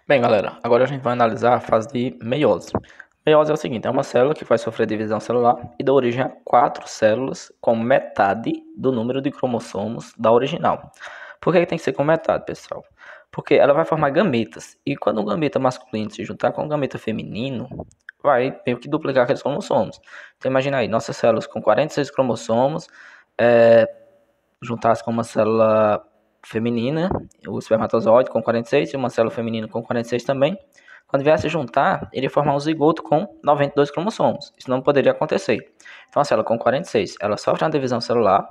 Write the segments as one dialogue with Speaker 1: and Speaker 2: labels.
Speaker 1: Bem, galera, agora a gente vai analisar a fase de meiose. Meiose é o seguinte, é uma célula que vai sofrer divisão celular e dá origem a 4 células com metade do número de cromossomos da original. Por que tem que ser com metade, pessoal? Porque ela vai formar gametas, e quando o gameta masculino se juntar com o gameta feminino, vai meio que duplicar aqueles cromossomos. Então imagina aí, nossas células com 46 cromossomos, juntasse com uma célula feminina, o espermatozoide com 46 e uma célula feminina com 46 também. Quando viesse juntar, iria formar um zigoto com 92 cromossomos. Isso não poderia acontecer. Então a célula com 46, ela sofre uma divisão celular,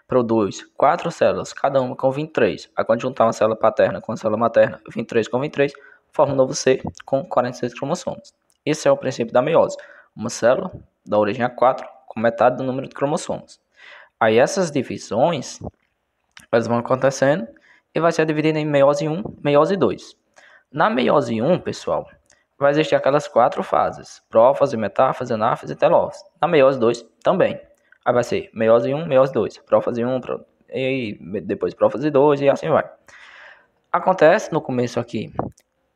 Speaker 1: produz 4 células, cada uma com 23. Aí quando juntar uma célula paterna com a célula materna, 23 com 23, forma um novo ser com 46 cromossomos. Esse é o princípio da meiose. Uma célula dá origem a 4 com metade do número de cromossomos. Aí essas divisões, elas vão acontecendo e vai ser dividida em meiose 1, meiose 2. Na meiose 1, pessoal, vai existir aquelas 4 fases: prófase, metáfase, anáfase e telófase. Na meiose 2 também. Aí vai ser meiose 1, meiose 2, prófase 1, e depois prófase 2 e assim vai. Acontece no começo aqui,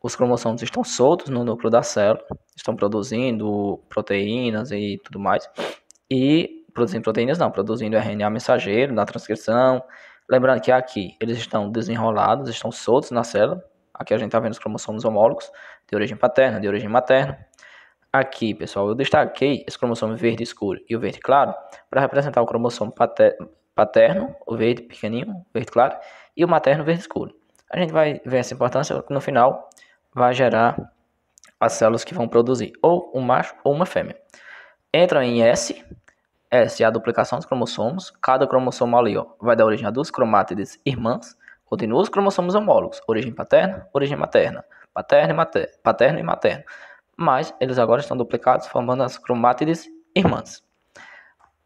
Speaker 1: os cromossomos estão soltos no núcleo da célula, estão produzindo proteínas e tudo mais. E produzindo proteínas não, produzindo RNA mensageiro na transcrição. Lembrando que aqui eles estão desenrolados, estão soltos na célula. Aqui a gente está vendo os cromossomos homólogos de origem paterna, de origem materna. Aqui, pessoal, eu destaquei esse cromossomo verde escuro e o verde claro para representar o cromossomo paterno, o verde pequenininho, o verde claro, e o materno, o verde escuro. A gente vai ver essa importância que no final vai gerar as células que vão produzir ou um macho ou uma fêmea. Entra em S. S é a duplicação dos cromossomos. Cada cromossomo ali vai dar origem a 2 cromátides irmãs. Continua os cromossomos homólogos. Origem paterna, origem materna. Paterno e materno. Mas eles agora estão duplicados, formando as cromátides irmãs.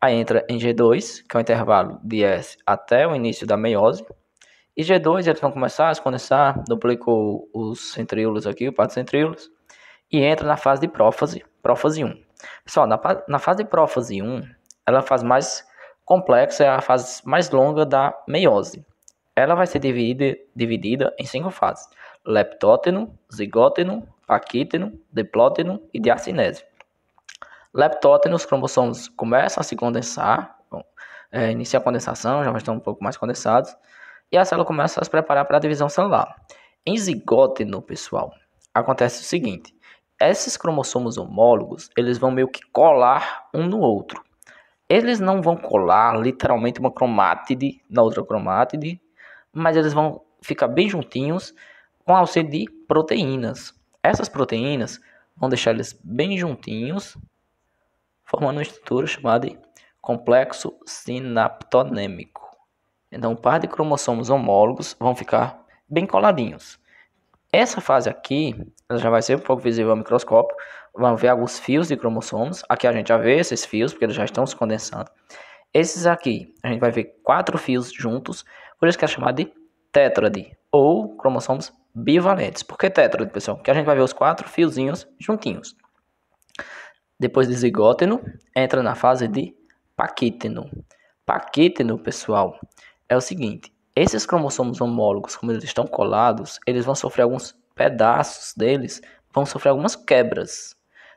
Speaker 1: Aí entra em G2, que é o intervalo de S até o início da meiose. E G2 eles vão começar a se condensar, duplicou os centríolos aqui, o par de centríolos. E entra na fase de prófase, prófase 1. Pessoal, na fase de prófase 1, ela é a fase mais complexa, é a fase mais longa da meiose. Ela vai ser dividida em 5 fases: leptóteno, zigóteno, paquíteno, diplóteno e diacinese. Leptóteno, os cromossomos começam a se condensar, inicia a condensação, já estão um pouco mais condensados, e a célula começa a se preparar para a divisão celular. Em zigóteno, pessoal, acontece o seguinte: esses cromossomos homólogos, eles vão meio que colar um no outro. Eles não vão colar literalmente uma cromátide na outra cromátide, mas eles vão ficar bem juntinhos com auxílio de proteínas. Essas proteínas vão deixar eles bem juntinhos, formando uma estrutura chamada de complexo sinaptonêmico. Então, um par de cromossomos homólogos vão ficar bem coladinhos. Essa fase aqui, ela já vai ser um pouco visível ao microscópio. Vamos ver alguns fios de cromossomos. Aqui a gente já vê esses fios, porque eles já estão se condensando. Esses aqui, a gente vai ver 4 fios juntos, por isso que é chamado de tétrade, ou cromossomos bivalentes. Por que tétrade, pessoal? Porque a gente vai ver os 4 fiozinhos juntinhos. Depois de zigóteno, entra na fase de paquíteno. Paquíteno, pessoal, é o seguinte: esses cromossomos homólogos, como eles estão colados, eles vão sofrer alguns pedaços deles, vão sofrer algumas quebras.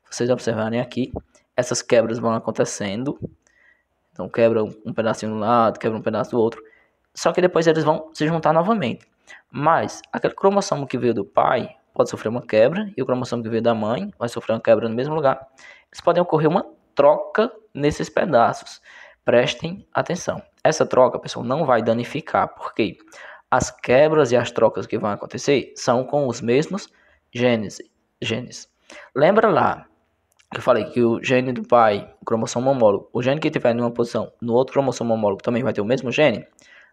Speaker 1: Se vocês observarem aqui, essas quebras vão acontecendo. Então quebra um pedacinho de um lado, quebra um pedaço do outro. Só que depois eles vão se juntar novamente. Mas aquele cromossomo que veio do pai pode sofrer uma quebra, e o cromossomo que veio da mãe vai sofrer uma quebra no mesmo lugar. Eles podem ocorrer uma troca nesses pedaços. Prestem atenção. Essa troca, pessoal, não vai danificar, porque as quebras e as trocas que vão acontecer são com os mesmos genes. Lembra lá que eu falei que o gene do pai, o cromossomo homólogo, o gene que tiver numa posição no outro cromossomo homólogo também vai ter o mesmo gene?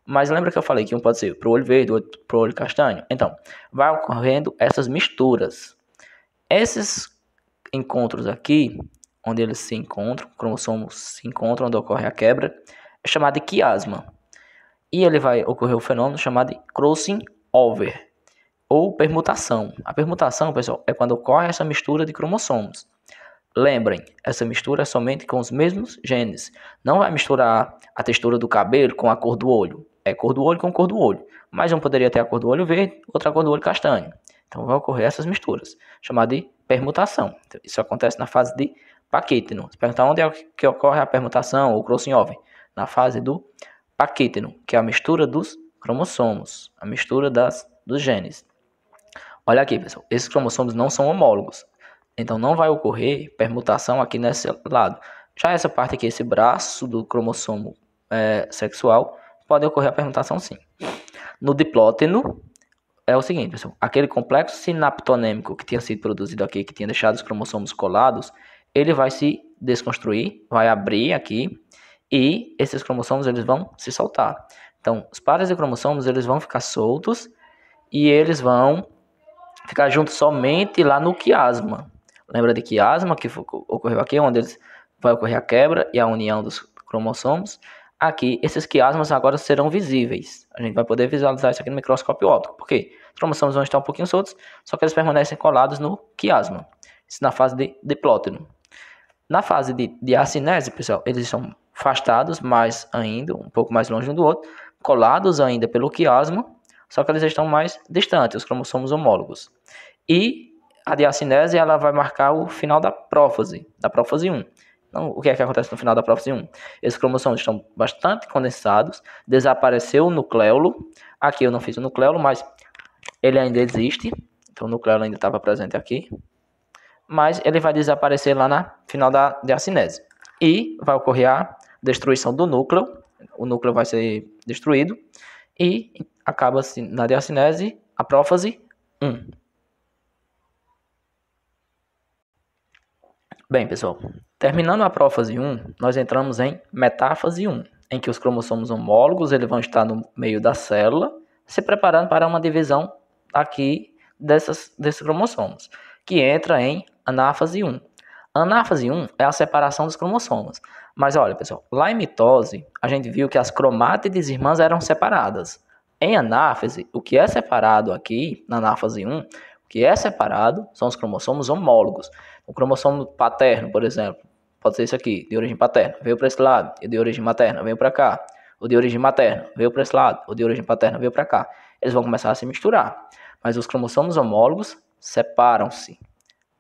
Speaker 1: Mas lembra que eu falei que um pode ser para o olho verde, o outro para o olho castanho? Então, vai ocorrendo essas misturas. Esses encontros aqui, onde eles se encontram, cromossomos se encontram, onde ocorre a quebra, é chamado de quiasma. E ele vai ocorrer o fenômeno chamado de crossing over, ou permutação. A permutação, pessoal, é quando ocorre essa mistura de cromossomos. Lembrem, essa mistura é somente com os mesmos genes. Não vai misturar a textura do cabelo com a cor do olho. É cor do olho com cor do olho. Mas um poderia ter a cor do olho verde, outra a cor do olho castanho. Então vai ocorrer essas misturas, chamada de permutação. Então, isso acontece na fase de Paquetino. Se perguntar onde é que ocorre a permutação ou crossover? Na fase do Paquetino, que é a mistura dos cromossomos, a mistura dos genes. Olha aqui, pessoal, esses cromossomos não são homólogos, então não vai ocorrer permutação aqui nesse lado. Já essa parte aqui, esse braço do cromossomo sexual, pode ocorrer a permutação sim. No diplóteno, é o seguinte, pessoal, aquele complexo sinaptonêmico que tinha sido produzido aqui, que tinha deixado os cromossomos colados, ele vai se desconstruir, vai abrir aqui, e esses cromossomos eles vão se soltar. Então, os pares de cromossomos eles vão ficar soltos, e eles vão ficar juntos somente lá no quiasma. Lembra de quiasma que ocorreu aqui, onde vai ocorrer a quebra e a união dos cromossomos? Aqui, esses quiasmas agora serão visíveis. A gente vai poder visualizar isso aqui no microscópio óptico. Por quê? Os cromossomos vão estar um pouquinho soltos, só que eles permanecem colados no quiasma. Isso na fase de diplóteno. Na fase de acinese, pessoal, eles estão afastados mais ainda, um pouco mais longe um do outro, colados ainda pelo quiasma, só que eles estão mais distantes, os cromossomos homólogos. E a diacinese ela vai marcar o final da prófase 1. Então, o que é que acontece no final da prófase 1? Esses cromossomos estão bastante condensados, desapareceu o nucleolo. Aqui eu não fiz o nucleolo, mas ele ainda existe. Então o nucleolo ainda estava presente aqui. Mas ele vai desaparecer lá na final da diacinese. E vai ocorrer a destruição do núcleo. O núcleo vai ser destruído. E acaba-se na diacinese a prófase 1. Bem, pessoal, terminando a prófase 1, nós entramos em metáfase 1, em que os cromossomos homólogos eles vão estar no meio da célula, se preparando para uma divisão aqui desses cromossomos, que entra em anáfase 1. A anáfase 1 é a separação dos cromossomos. Mas olha, pessoal, lá em mitose, a gente viu que as cromátides irmãs eram separadas. Em anáfase, o que é separado aqui, na anáfase 1, o que é separado são os cromossomos homólogos. O cromossomo paterno, por exemplo, pode ser isso aqui, de origem paterna, veio para esse lado, e de origem materna veio para cá. O de origem materna veio para esse lado, o de origem paterna veio para cá. Eles vão começar a se misturar. Mas os cromossomos homólogos separam-se.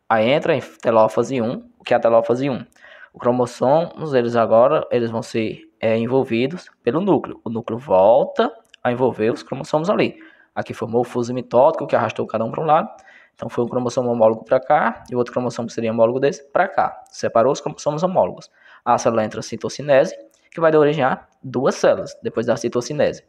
Speaker 1: Aí entra em telófase 1, o que é a telófase 1? Os cromossomos, eles vão ser envolvidos pelo núcleo. O núcleo volta a envolver os cromossomos ali. Aqui formou o fuso mitótico, que arrastou cada um para um lado. Então foi um cromossomo homólogo para cá, e o outro cromossomo seria homólogo desse para cá. Separou os cromossomos homólogos. A célula entra em citocinese, que vai dar origem a duas células, depois da citocinese.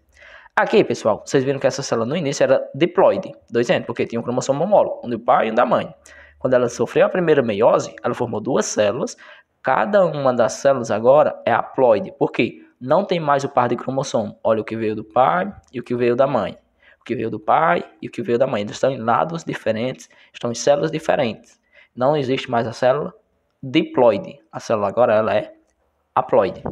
Speaker 1: Aqui, pessoal, vocês viram que essa célula no início era diploide, 2N, porque tinha um cromossomo homólogo, um do pai e um da mãe. Quando ela sofreu a primeira meiose, ela formou duas células. Cada uma das células agora é haploide. Por quê? Não tem mais o par de cromossomo. Olha o que veio do pai e o que veio da mãe. O que veio do pai e o que veio da mãe. Eles estão em lados diferentes, estão em células diferentes. Não existe mais a célula diploide. A célula agora ela é haploide.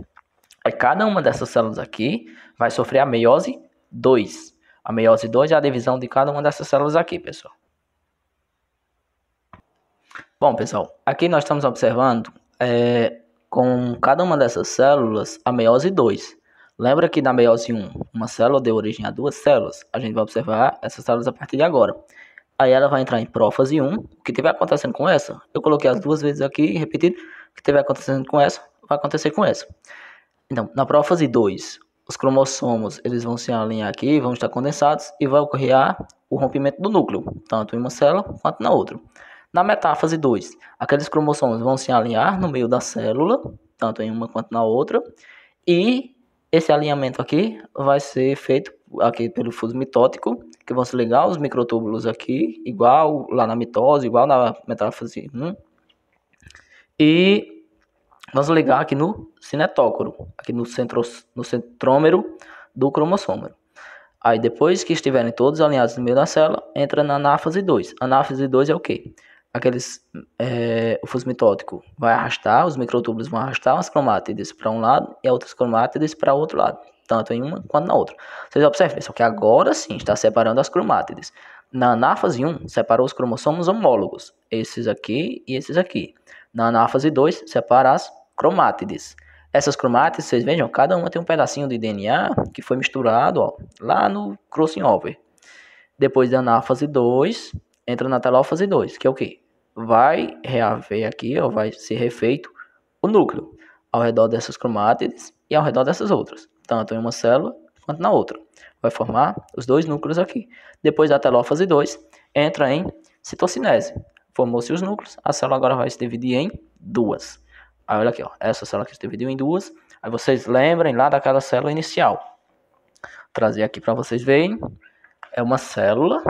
Speaker 1: Aí cada uma dessas células aqui vai sofrer a meiose 2. A meiose 2 é a divisão de cada uma dessas células aqui, pessoal. Bom, pessoal, aqui nós estamos observando com cada uma dessas células a meiose 2. Lembra que na meiose 1, uma célula deu origem a duas células? A gente vai observar essas células a partir de agora. Aí ela vai entrar em prófase 1. O que estiver acontecendo com essa, eu coloquei as duas vezes aqui, repetido. O que estiver acontecendo com essa, vai acontecer com essa. Então, na prófase 2, os cromossomos eles vão se alinhar aqui, vão estar condensados e vai ocorrer o rompimento do núcleo, tanto em uma célula quanto na outra. Na metáfase 2, aqueles cromossomos vão se alinhar no meio da célula, tanto em uma quanto na outra, e esse alinhamento aqui vai ser feito aqui pelo fuso mitótico, que vão se ligar os microtúbulos aqui, igual lá na mitose, igual na metáfase 1, e vamos ligar aqui no cinetócoro, aqui no centrômero do cromossomo. Aí depois que estiverem todos alinhados no meio da célula, entra na anáfase 2. Anáfase 2 é o quê? O fuso mitótico vai arrastar, os microtúbulos vão arrastar as cromátides para um lado e outras cromátides para o outro lado, tanto em uma quanto na outra. Vocês observam, pessoal, que agora sim está separando as cromátides. Na anáfase 1, separou os cromossomos homólogos, esses aqui e esses aqui. Na anáfase 2, separa as cromátides. Essas cromátides, vocês vejam, cada uma tem um pedacinho de DNA que foi misturado lá no crossover. Depois da anáfase 2, entra na telófase 2, que é o quê? Vai reaver aqui, ó, vai ser refeito o núcleo ao redor dessas cromátides e ao redor dessas outras, tanto em uma célula quanto na outra. Vai formar os dois núcleos aqui. Depois da telófase 2, entra em citocinese. Formou-se os núcleos, a célula agora vai se dividir em duas. Aí olha aqui, ó, essa célula aqui se dividiu em duas. Aí vocês lembrem lá daquela célula inicial. Vou trazer aqui para vocês verem. É uma célula.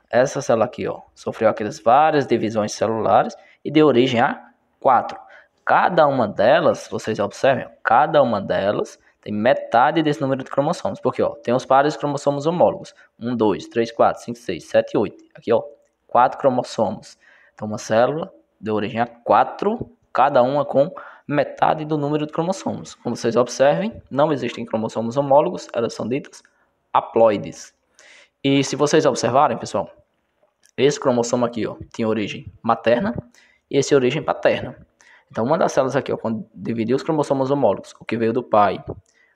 Speaker 1: Essa célula aqui, ó, sofreu aquelas várias divisões celulares e deu origem a 4. Cada uma delas, vocês observem, cada uma delas tem metade desse número de cromossomos. Porque, ó, tem os pares de cromossomos homólogos. 1, 2, 3, 4, 5, 6, 7, 8. Aqui, ó, 4 cromossomos. Então, uma célula deu origem a 4, cada uma com metade do número de cromossomos. Como vocês observem, não existem cromossomos homólogos, elas são ditas haploides. E se vocês observarem, pessoal, esse cromossomo aqui, ó, tinha origem materna e esse origem paterna. Então, uma das células aqui, ó, quando dividiu os cromossomos homólogos, o que veio do pai,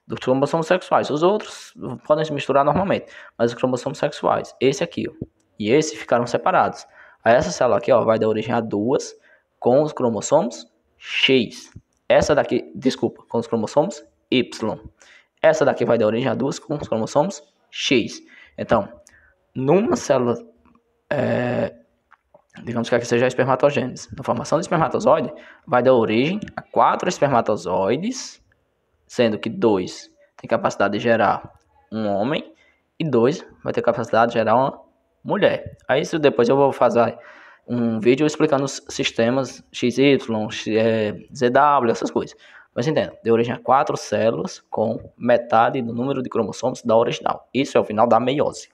Speaker 1: dos cromossomos sexuais, os outros podem se misturar normalmente, mas os cromossomos sexuais, esse aqui, ó, e esse ficaram separados. Aí essa célula aqui, ó, vai dar origem a duas com os cromossomos X. Essa daqui, desculpa, com os cromossomos Y. Essa daqui vai dar origem a duas com os cromossomos X. Então, numa célula, digamos que aqui seja a espermatogênese, na formação de espermatozoide, vai dar origem a 4 espermatozoides, sendo que 2 tem capacidade de gerar um homem e 2 vai ter capacidade de gerar uma mulher. Aí isso depois eu vou fazer um vídeo explicando os sistemas XY, ZW, essas coisas. Mas entenda, deu origem a 4 células com metade do número de cromossomos da original. Isso é o final da meiose.